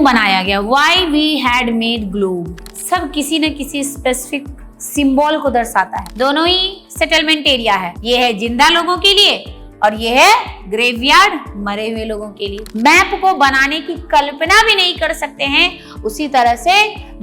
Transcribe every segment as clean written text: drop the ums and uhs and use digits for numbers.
क्यों बनाया गया, why we had made globe, सब किसी न किसी स्पेसिफिक सिंबल को दर्शाता है। दोनों ही सेटलमेंट एरिया है, ये है जिंदा लोगों के लिए और ये है ग्रेवयार्ड, मरे हुए लोगों के लिए। मैप को बनाने की कल्पना भी नहीं कर सकते हैं, उसी तरह से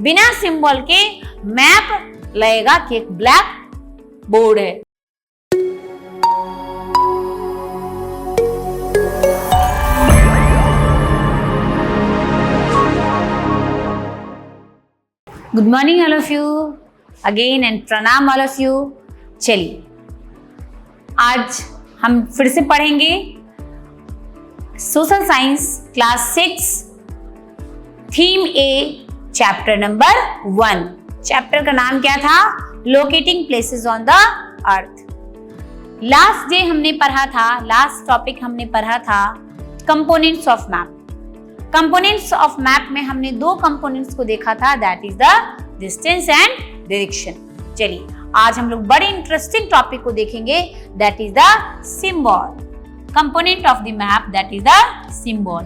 बिना सिंबल के मैप लगेगा कि एक ब्लैक बोर्ड है। Good morning all of you again and प्रणाम ऑल ऑफ यू। चलिए आज हम फिर से पढ़ेंगे सोशल साइंस क्लास 6 थीम ए चैप्टर नंबर 1। चैप्टर का नाम क्या था, locating places on the earth. Last day हमने पढ़ा था, लास्ट टॉपिक हमने पढ़ा था components of map. Components of map में हमने दो कंपोनेंट्स को देखा था, that is the distance and direction. चलिए आज हम लोग बड़े इंटरेस्टिंग टॉपिक को देखेंगे, that is the symbol. Component of the map, that is the symbol.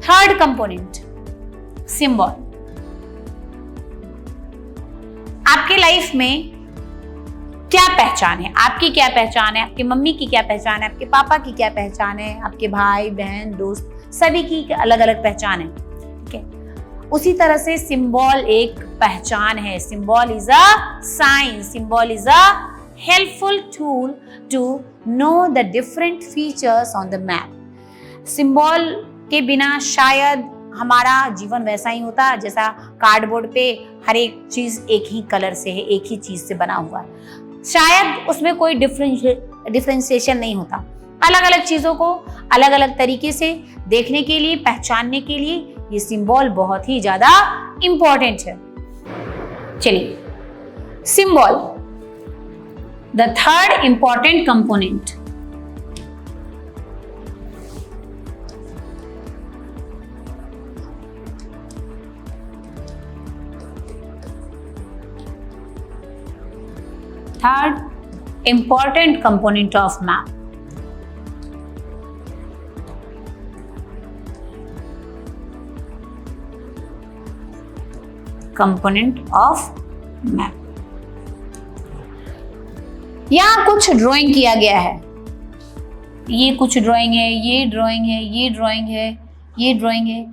Third component symbol. आपके लाइफ में क्या पहचान है, आपकी क्या पहचान है, आपकी मम्मी की क्या पहचान है, आपके पापा की क्या पहचान है, आपके भाई बहन दोस्त सभी की अलग अलग पहचान है, ठीक है। उसी तरह से सिंबल एक पहचान है। Symbol is a sign, symbol is a helpful tool to know the different features on the map. Symbol के बिना शायद हमारा जीवन वैसा ही होता जैसा कार्डबोर्ड पे हर एक चीज एक ही कलर से है, एक ही चीज से बना हुआ है, शायद उसमें कोई डिफरेंशिएशन नहीं होता। अलग अलग चीजों को अलग अलग तरीके से देखने के लिए, पहचानने के लिए ये सिंबल बहुत ही ज्यादा इंपॉर्टेंट है। चलिए symbol, the third important component. Third important component of map, component of map. यहां कुछ ड्राइंग किया गया है, ये कुछ ड्राइंग है, ये ड्राइंग है, ये ड्राइंग है, ये ड्राइंग है।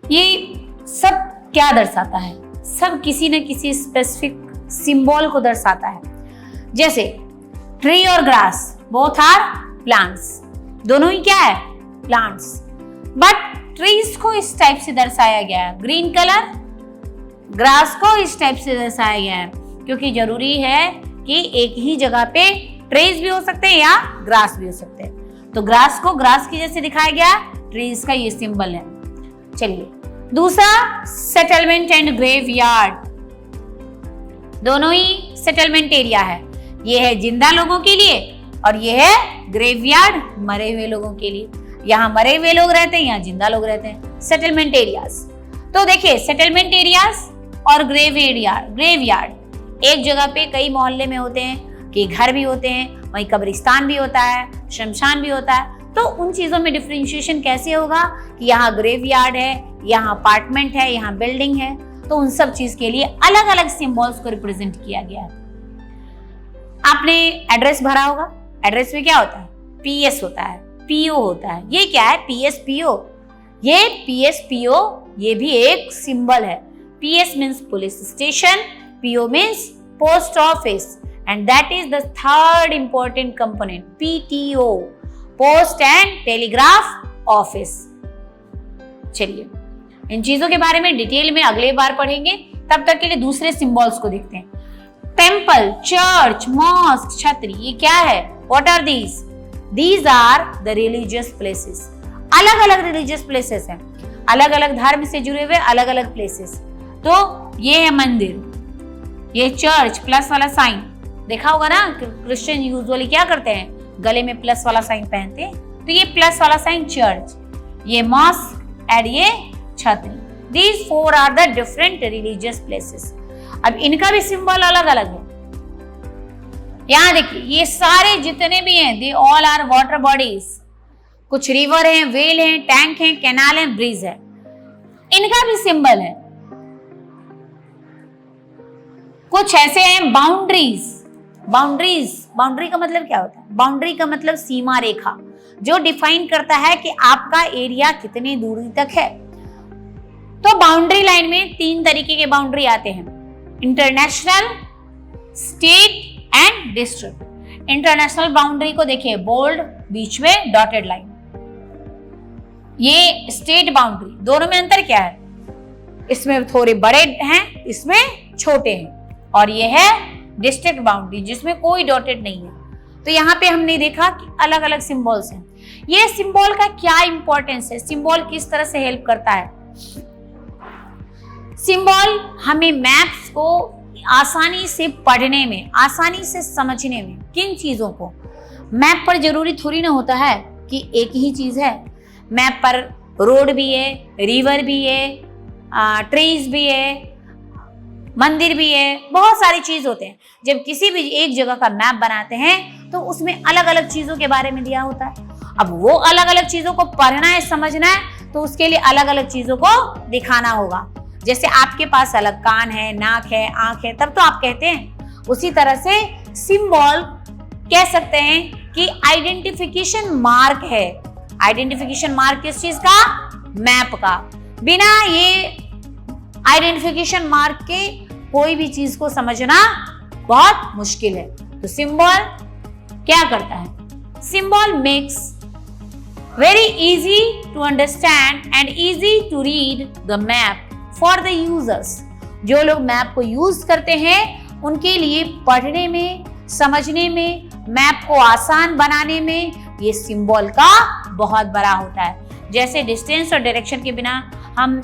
ये सब क्या दर्शाता है, सब किसी न किसी स्पेसिफिक सिंबल को दर्शाता है। जैसे ट्री और ग्रास, बोथ आर प्लांट्स, दोनों ही क्या है, प्लांट्स। बट ट्रीज को इस टाइप से दर्शाया गया है, ग्रीन कलर, ग्रास को इस टाइप से दर्शाया गया है, क्योंकि जरूरी है कि एक ही जगह पे ट्रीज भी हो सकते हैं या ग्रास भी हो सकते हैं। तो ग्रास को ग्रास की जैसे दिखाया गया, ट्रीज का ये सिंबल है। चलिए दूसरा, सेटलमेंट एंड ग्रेवयार्ड। दोनों ही सेटलमेंट एरिया है, ये है जिंदा लोगों के लिए और ये है ग्रेवयार्ड, मरे हुए लोगों के लिए। यहाँ मरे हुए लोग रहते हैं, यहाँ जिंदा लोग रहते हैं, सेटलमेंट एरियाज। तो देखिए सेटलमेंट एरियाज और ग्रेवयार्ड एक जगह पे कई मोहल्ले में होते हैं, कि घर भी होते हैं, वहीं कब्रिस्तान भी होता है, शमशान भी होता है। तो उन चीजों में डिफरेंशिएशन कैसे होगा कि यहाँ ग्रेवयार्ड है, यहाँ अपार्टमेंट है, यहाँ बिल्डिंग है, तो उन सब चीज के लिए अलग अलग सिंबल्स को रिप्रेजेंट किया गया है। आपने एड्रेस भरा होगा, एड्रेस में क्या होता है, पीएस होता है, पीओ होता है। ये क्या है, पीएस पीओ, ये पीएस पीओ ये भी एक सिंबल है। PS means police station, PO means post office, and that is the third important component, PTO, post and telegraph office. चलिए इन चीजों के बारे में डिटेल में अगले बार पढ़ेंगे, तब तक के लिए दूसरे सिंबल्स को देखते हैं। टेम्पल, चर्च, मॉस्क, छतरी, ये क्या है, what are these? These are the religious places. अलग अलग रिलीजियस प्लेसेस हैं, अलग अलग धर्म से जुड़े हुए अलग अलग प्लेसेस। तो ये है मंदिर, ये चर्च, प्लस वाला साइन देखा होगा ना, क्रिश्चियन यूजुअली क्या करते हैं, गले में प्लस वाला साइन पहनते हैं, तो ये प्लस वाला साइन चर्च, ये मॉस्क एंड ये छतरी। These four are the different religious places। अब इनका भी सिंबल अलग अलग है। यहाँ देखिए ये सारे जितने भी हैं, they all are water bodies. कुछ रिवर हैं, वेल हैं, टैंक हैं, कैनाल हैं, ब्रिज है। इनका भी सिंबल है। कुछ ऐसे हैं बाउंड्रीज। बाउंड्री का मतलब क्या होता है? बाउंड्री का मतलब सीमा रेखा, जो डिफाइन करता है कि आपका एरिया कितनी दूरी तक है। तो बाउंड्री लाइन में 3 तरीके के बाउंड्री आते हैं, international, state and district. International boundary को देखिए, बोल्ड, बीच में डॉटेड लाइन। ये स्टेट बाउंड्री, दोनों में अंतर क्या है? इसमें थोड़े बड़े हैं, इसमें छोटे हैं। और ये है डिस्ट्रिक्ट बाउंड्री, जिसमें कोई डॉटेड नहीं है। तो यहाँ पे हमने देखा कि अलग अलग सिंबल्स हैं। ये सिंबल का क्या इंपॉर्टेंस है? सिंबल किस तरह से हेल्प करता है? सिंबल हमें मैप्स को आसानी से पढ़ने में, आसानी से समझने में, किन चीजों को, मैप पर जरूरी थोड़ी ना होता है कि एक ही चीज है। मैप पर रोड भी है, रिवर भी है, ट्रीज भी है, मंदिर भी है, बहुत सारी चीज होते हैं। जब किसी भी एक जगह का मैप बनाते हैं तो उसमें अलग अलग चीजों के बारे में दिया होता है। अब वो अलग अलग चीजों को पढ़ना है, समझना है, तो उसके लिए अलग अलग चीजों को दिखाना होगा। जैसे आपके पास अलग कान है, नाक है, आंख है, तब तो आप कहते हैं। उसी तरह से सिंबल कह सकते हैं कि आइडेंटिफिकेशन मार्क है। आइडेंटिफिकेशन मार्क किस चीज का? मैप का। बिना ये आइडेंटिफिकेशन मार्क के कोई भी चीज को समझना बहुत मुश्किल है। तो सिंबल क्या करता है? Symbol makes very easy to understand and easy to read the map for the users. जो लोग मैप को यूज करते हैं उनके लिए पढ़ने में, समझने में, मैप को आसान बनाने में ये सिंबल का बहुत बड़ा होता है। जैसे डिस्टेंस और डायरेक्शन के बिना हम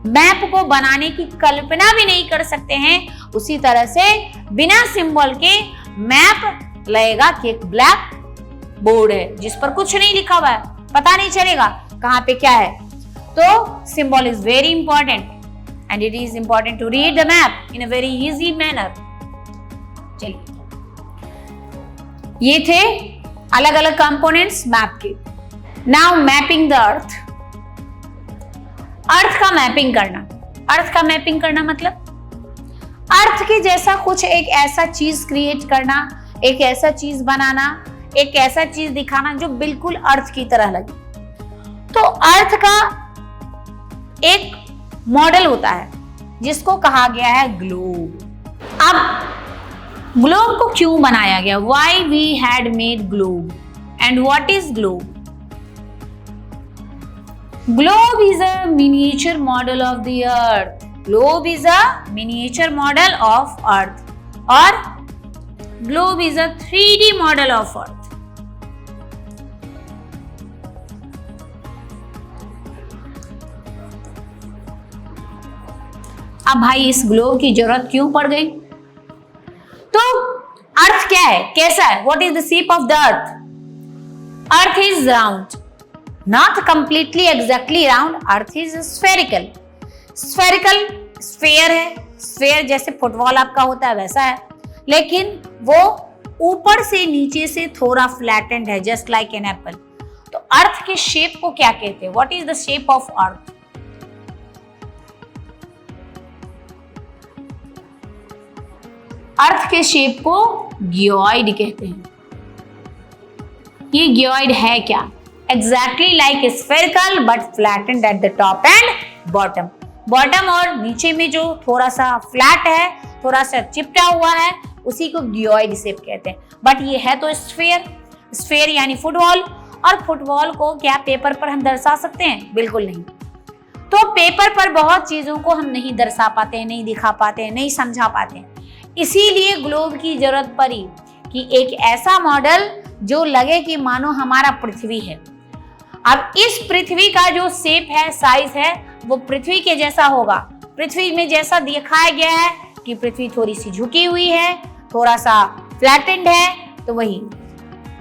मैप को बनाने की कल्पना भी नहीं कर सकते हैं, उसी तरह से बिना सिंबल के मैप लगेगा कि एक ब्लैक बोर्ड है जिस पर कुछ नहीं लिखा हुआ है, पता नहीं चलेगा कहां पे क्या है। तो symbol is very important and it is important to read the map in a very easy manner. चलिए, ये थे अलग अलग कंपोनेंट्स मैप के। Now mapping the earth. Earth का मैपिंग करना। अर्थ का मैपिंग करना मतलब अर्थ के जैसा कुछ एक ऐसा चीज क्रिएट करना, एक ऐसा चीज बनाना, एक ऐसा चीज दिखाना जो बिल्कुल अर्थ की तरह लगे। तो अर्थ का एक मॉडल होता है जिसको कहा गया है ग्लोब। अब ग्लोब को क्यों बनाया गया? Why we had made globe and what is globe? Globe is a miniature model of the earth. Globe is a miniature model of earth or globe is a 3D model of earth. अब भाई इस globe की जरूरत क्यों पड़ गई? तो अर्थ क्या है, कैसा है? What is the shape of the earth? Earth is round, not completely exactly round. Earth is spherical. Spherical sphere है, स्फेयर जैसे फुटबॉल आपका होता है वैसा है, लेकिन वो ऊपर से नीचे से थोड़ा फ्लैटेंड है, जस्ट लाइक एन एप्पल। तो अर्थ के शेप को क्या कहते हैं? What is the shape of earth? Earth के शेप को जियोइड कहते हैं। ये जियोइड है क्या? Exactly like spherical but flattened at the top and bottom. Bottom और नीचे में जो थोड़ा सा फ्लैट है, थोड़ा सा चिपटा हुआ है, उसी को जियोइड शेप कहते हैं। बट ये है तो स्फेयर। स्फेयर यानी फुटबॉल। और फुटबॉल को क्या पेपर पर हम दर्शा सकते हैं? बिल्कुल नहीं। तो पेपर पर बहुत चीजों को हम नहीं दर्शा पाते हैं, नहीं दिखा पाते हैं, नहीं समझा पाते हैं। इसीलिए ग्लोब की जरूरत पड़ी कि एक ऐसा मॉडल जो लगे कि मानो हमारा पृथ्वी है। अब इस पृथ्वी का जो शेप है, साइज है, वो पृथ्वी के जैसा होगा। पृथ्वी में जैसा दिखाया गया है कि पृथ्वी थोड़ी सी झुकी हुई है, थोड़ा सा फ्लैटेंड है, तो वही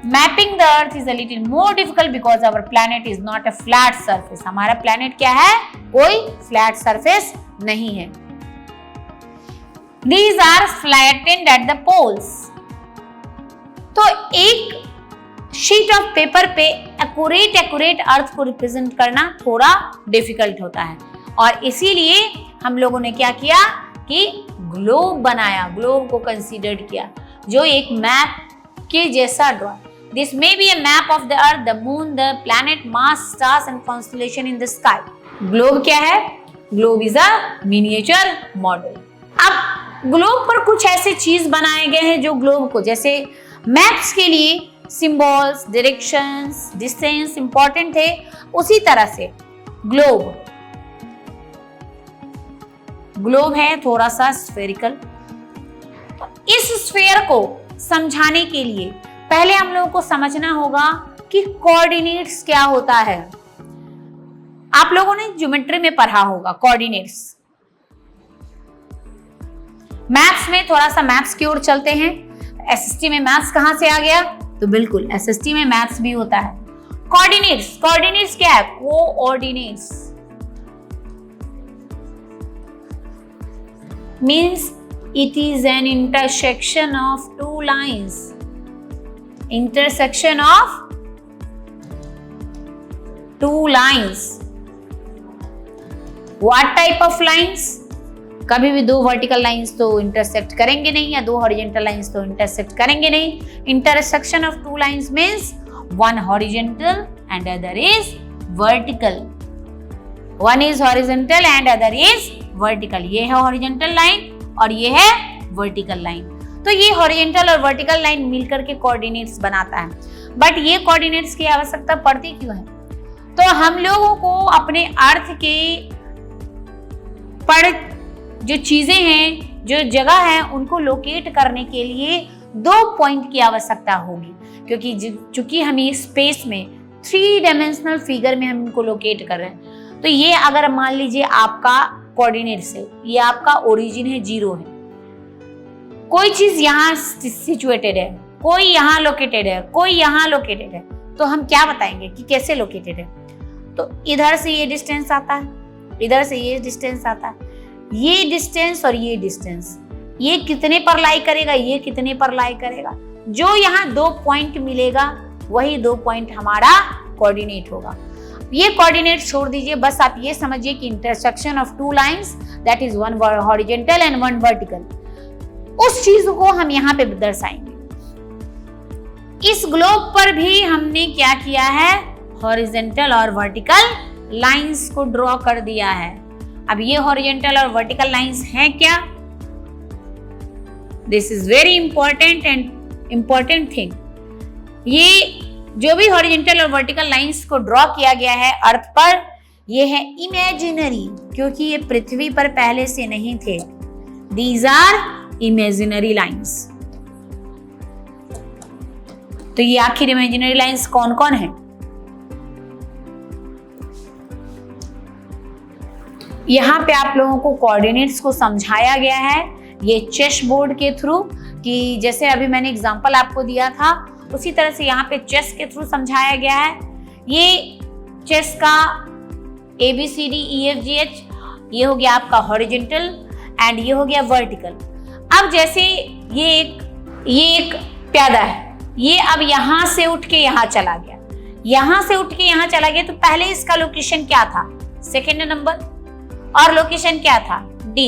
mapping the earth is a little more difficult because our planet is not a flat surface. हमारा प्लैनेट क्या है? कोई फ्लैट सरफेस नहीं है। These are flattened at the poles. तो एक शीट ऑफ पेपर पे एक्यूरेट अर्थ को रिप्रेजेंट करना थोड़ा डिफिकल्ट होता है। और इसीलिए हम लोगों ने क्या किया कि ग्लोब बनाया, ग्लोब को कंसीडर किया, जो एक मैप के जैसा draw. This may be a map of the earth, the moon, the planet, Mars, stars and constellation in the sky. Globe क्या है? Globe is a miniature model. अब ग्लोब पर कुछ ऐसे चीज बनाए गए हैं जो ग्लोब को, जैसे मैप्स के लिए सिंबल्स, डायरेक्शंस, डिस्टेंस इंपॉर्टेंट थे, उसी तरह से ग्लोब है थोड़ा सा स्फेरिकल। तो इस स्फेयर को समझाने के लिए पहले हम लोगों को समझना होगा कि कोऑर्डिनेट्स क्या होता है। आप लोगों ने ज्योमेट्री में पढ़ा होगा कोऑर्डिनेट्स। मैथ्स में थोड़ा सा मैथ्स की ओर चलते हैं। एसएसटी में मैथ्स कहां से आ गया? तो बिल्कुल एसएसटी में मैथ्स भी होता है। कोऑर्डिनेट्स क्या है? Coordinates means it is an intersection of two lines. Intersection of two lines. What type of lines? कभी भी दो वर्टिकल लाइंस तो इंटरसेक्ट करेंगे नहीं, या दो हॉरिजॉन्टल लाइंस तो इंटरसेक्ट करेंगे नहीं। Intersection of two lines means one horizontal and other is vertical. One is horizontal and other is vertical. ये है horizontal लाइन और ये है vertical लाइन। तो ये horizontal और vertical लाइन मिलकर के कोऑर्डिनेट्स बनाता है। बट ये कोऑर्डिनेट्स की आवश्यकता पड़ती क्यों है? तो हम लोगों को अपने अर्थ के पर जो चीजें हैं, जो जगह है, उनको लोकेट करने के लिए दो पॉइंट की आवश्यकता होगी, क्योंकि चूंकि हम ये स्पेस में 3 डायमेंशनल फिगर में हम इनको लोकेट कर रहे हैं। तो ये अगर मान लीजिए आपका कोऑर्डिनेट्स है, ये आपका ओरिजिन है, 0 है, कोई चीज यहाँ सिचुएटेड है, कोई यहाँ लोकेटेड है, कोई यहाँ लोकेटेड है, तो हम क्या बताएंगे कि कैसे लोकेटेड है? तो इधर से ये डिस्टेंस आता है, इधर से ये डिस्टेंस आता है, ये डिस्टेंस और ये डिस्टेंस, ये कितने पर लाई करेगा, ये कितने पर लाई करेगा? जो यहाँ 2 पॉइंट मिलेगा वही 2 पॉइंट हमारा कोऑर्डिनेट होगा। ये कोऑर्डिनेट छोड़ दीजिए, बस आप ये समझिए कि intersection of 2 lines, that is one horizontal and one vertical, उस चीज को हम यहाँ पे दर्शाएंगे। इस ग्लोब पर भी हमने क्या किया है? हॉरिजॉन्टल और वर्टिकल लाइंस को ड्रॉ कर दिया है। अब ये हॉरिजॉन्टल और वर्टिकल लाइंस हैं क्या? This is very important and important thing. ये जो भी हॉरिजॉन्टल और वर्टिकल लाइंस को ड्रॉ किया गया है अर्थ पर, ये है इमेजिनरी, क्योंकि ये पृथ्वी पर पहले से नहीं थे। These are imaginary lines. तो ये आखिर इमेजिनरी लाइंस कौन कौन है? यहां पे आप लोगों को कोऑर्डिनेट्स को समझाया गया है ये चेस बोर्ड के थ्रू, कि जैसे अभी मैंने एग्जांपल आपको दिया था उसी तरह से यहाँ पे चेस के थ्रू समझाया गया है। ये चेस का ABCDEFGH, ये हो गया आपका हॉरिजॉन्टल एंड ये हो गया वर्टिकल। अब जैसे ये एक प्यादा है, ये अब यहाँ से उठ के यहाँ चला गया, यहाँ से उठ के यहाँ चला गया, तो पहले इसका लोकेशन क्या था? 2nd नंबर, और लोकेशन क्या था? D,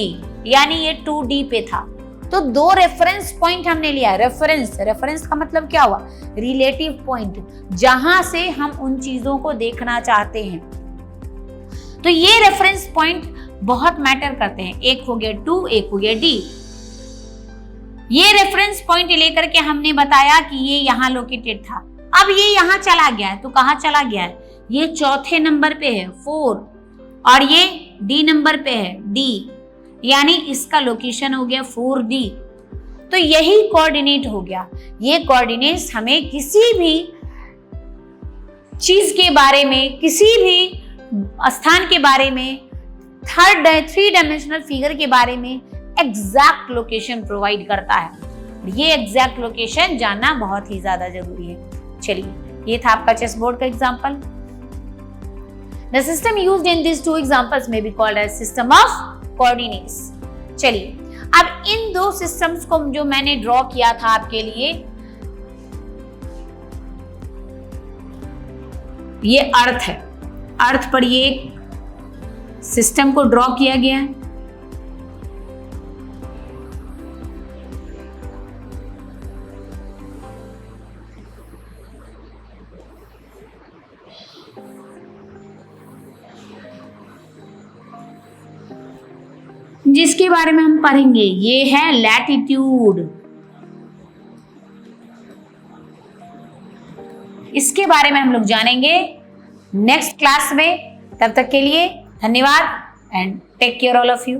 यानी ये 2D पे था। तो 2 रेफरेंस पॉइंट हमने लिया। रेफरेंस का मतलब क्या हुआ? रिलेटिव पॉइंट, जहां से हम उन चीजों को देखना चाहते हैं। तो ये रेफरेंस पॉइंट बहुत मैटर करते हैं। एक हो गया 2, एक हो गया D। ये रेफरेंस पॉइंट लेकर के हमने बताया कि ये यहाँ लोकेटेड था। अब ये यहाँ चला गया है, तो कहाँ चला गया है? ये 4थे नंबर पे है 4, और ये D नंबर पे है D, यानी इसका लोकेशन हो गया 4D। तो यही कोऑर्डिनेट हो गया। ये कोऑर्डिनेट्स हमें किसी भी चीज के बारे में, किसी भी स्थान के बारे में, 3 डायमेंशनल फिगर के बारे में एग्जैक्ट लोकेशन प्रोवाइड करता है। ये एग्जैक्ट लोकेशन जानना बहुत ही ज्यादा जरूरी है। चलिए, ये था आपका चेस बोर्ड का example. The system used in these 2 examples may be called as system of coordinates। चलिए, अब इन 2 सिस्टम्स को जो मैंने ड्रॉ किया था आपके लिए, ये अर्थ है, अर्थ पर ये सिस्टम को ड्रॉ किया गया है। जिसके बारे में हम पढ़ेंगे ये है लैटिट्यूड। इसके बारे में हम लोग जानेंगे नेक्स्ट क्लास में। तब तक के लिए धन्यवाद and take care all of you.